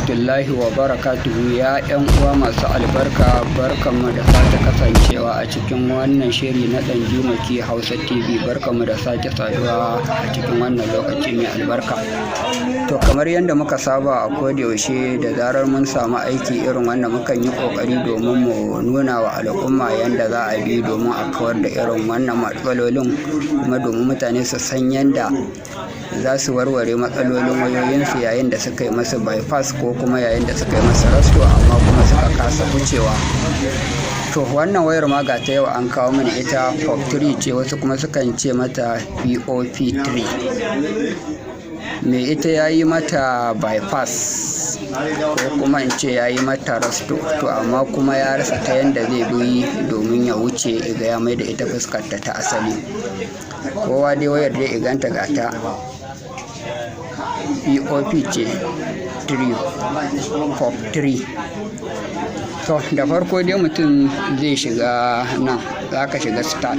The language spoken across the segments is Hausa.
rahmatullahi wa barakatuhu. Ya 'yan uwa masu albarka, barkanmu da sake kasancewa a cikin wannan shiri na ɗan Jumaki Hausa TV. Barkanmu da sake saduwa a cikin wannan lokaci mai albarka. To kamar yadda muka saba a kodayaushe, da zarar mun samu aiki irin wannan mukan yi kokari domin mu nuna wa al'umma yadda za a bi domin a kawar da irin wannan matsalolin, kuma domin mutane su san yadda za su warware matsalolin wayoyinsu yayin da suka yi masu bypass ko kuma yayin da suka yi masu rasto amma kuma suka kasa wucewa. To wannan wayar ma ga ta yau an kawo mini ita POP3 ce, wasu kuma sukan ce mata POP3. Me ita ya yi mata bypass ko kuma in ce ya yi mata rasto, to amma kuma ya rasa ta yadda zai bi domin ya wuce ga ya mai da ita fuskarta ta asali. Kowa dai wayar dai iganta ga ta POP ce 3 POP3. To da farko dai mutum zai shiga nan, za ka shiga start.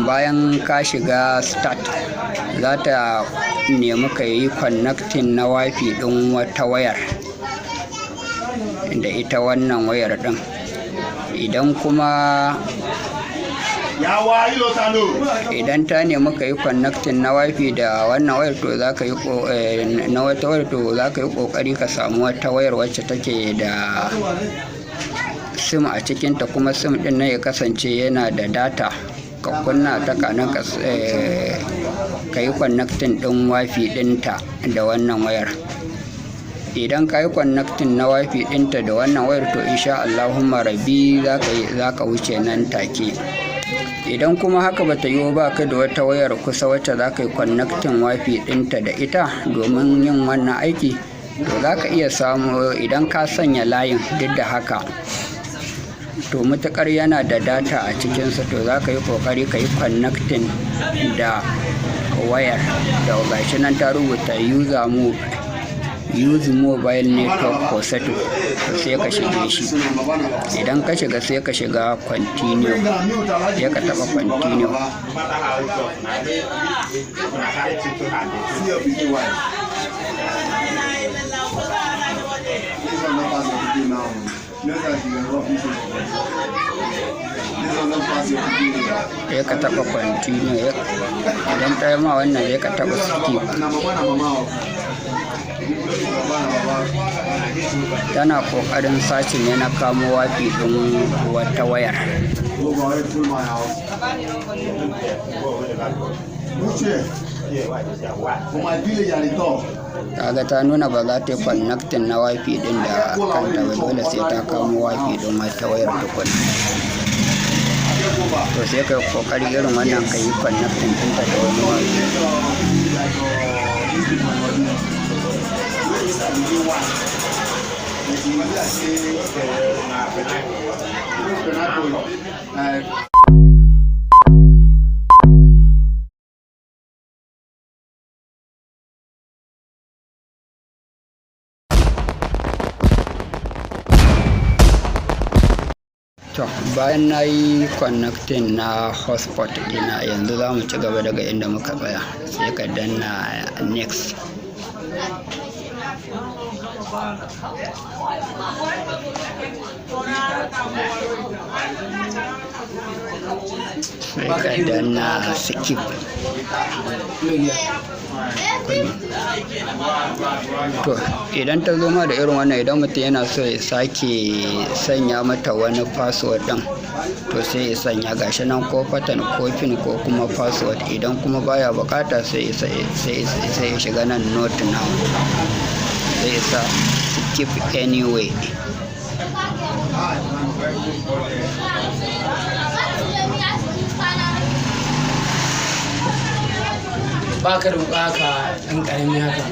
Bayan ka shiga start, za ta nemi ka yi connecting na wifi ɗin wata wayar da ita wannan wayar ɗin. Idan kuma idan ta nemi ka yi connecting na wifi da wannan wayar, to za ka yi na wata wayar, to za ka yi kokari ka samu wata wayar wacce take da sim a cikinta, kuma sim ɗin nan ya kasance yana da data. Ka kunna ta kanan ka yi connecting ɗin wifi ɗinta da wannan wayar. Idan ka yi connecting na wifi ɗinta da wannan wayar, to insha Allahumma rabbi za ka wuce nan take. Idan kuma haka bata yiwu ba ka da wata wayar kusa wacce za ka yi connecting wifi ɗinta da ita domin yin wannan aiki, to za ka iya samu idan ka sanya layin duk da haka, to matuƙar yana da data a cikinsa, to za ka yi ƙoƙari ka yi connecting da wayar da gashi nan ta rubuta use mobile network for setting, to sai ka shige shi. Idan ka shiga sai ka shiga continue, sai ka taɓa continue. Ya ka taɓa continue. Idan ta yi ma wannan ya ka taɓa skip. Tana ƙoƙarin sace ne na kamo wifi ɗin wata wayar. Kaga ta nuna ba za ta yi connecting na wifi ɗin da kanta ba, dole sai ta kamo wifi ɗin wata wayar tukun. To sai ka yi ƙoƙari irin wannan ka yi connecting ɗinta da wani wifi. To bayan na yi connecting na hotspot ɗina, yanzu za mu ci gaba daga inda muka tsaya. Sai ka danna next. Sai ka danna skip. To idan ta zo ma da irin wannan, idan mutum yana so ya sake sanya mata wani password ɗin, to sai ya sanya gashi nan ko pattern ko pin ko kuma password. Idan kuma baya bukata sai ya shiga nan note now, sai ya sa skip anyway. Ba ka da bukaka ɗan ƙarami haka.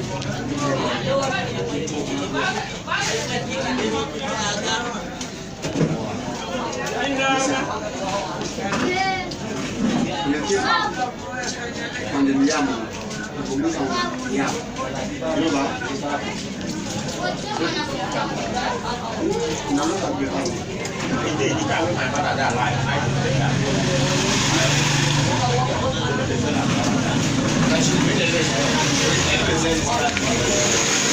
Thank you.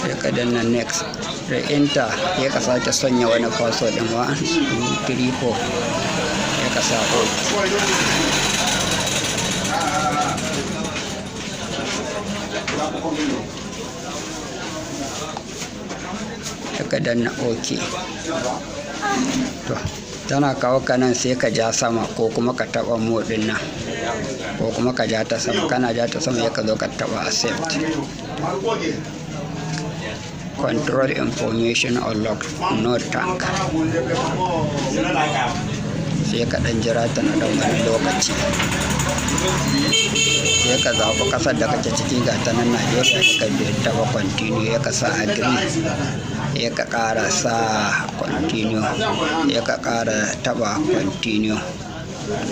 sai ka danna next da enter ya ka sake sanya wani password din 1 2 3 4 ya ka sa ya ka danna ok. To tana kawo ka nan sai ka ja sama ko kuma ka taba modin nan ko kuma ka ja ta sama, kana ja ta sama ya ka zo ka taba accept. Control information unlocked, no tank. Sai ka dan jira ta na dan wani lokaci, sai ka zaɓi ƙasar da kake ciki ga ta nan Najeriya, ka taba continue ya ka sa agree, ya ka ƙara sa continue, ya ka ƙara taba continue.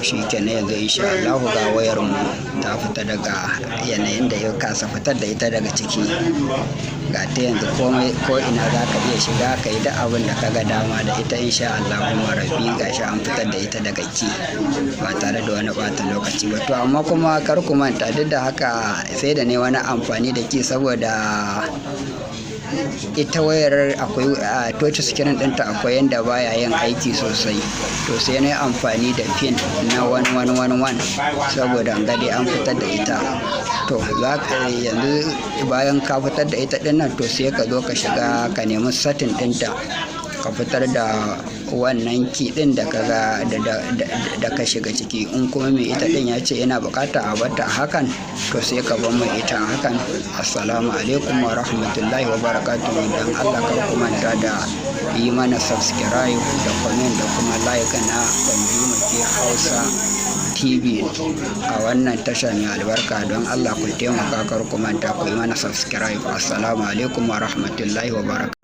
Shi kenan yanzu insha Allah ga wayar mu ta fita daga yanayin da ya kasa fitar da ita daga ciki. Ga ta yanzu komai ko ina za ka iya shiga ka yi da abin da ka ga dama da ita insha Allah rabbi. Ga shi an fitar da ita daga ki ba tare da wani ɓata lokaci ba. To amma kuma kar ku manta, duk da haka sai da ne wani amfani da ki, saboda ita wayar akwai touch screen ɗinta akwai yanda baya yin aiki sosai, to sai na yi amfani da pin na 1111 saboda an dai an fitar da ita. To za ka yanzu bayan ka fitar da ita dinnan, to sai ka zo ka shiga ka nemi setting ɗinta, ka fitar da wannan ki din da ka shiga ciki. In kuma mai ita din ya ce yana bukata a bata hakan, to sai ka bar mai ita hakan. Assalamu alaikum wa rahmatullahi wa barakatuhu. Dan Allah kar ku manta da yi mana subscribe da comment da kuma like na Banjuma Hausa TV a wannan tasha mai albarka. Don Allah ku taimaka kar ku manta ku yi mana subscribe. Assalamu alaikum wa rahmatullahi wa barakatuhu.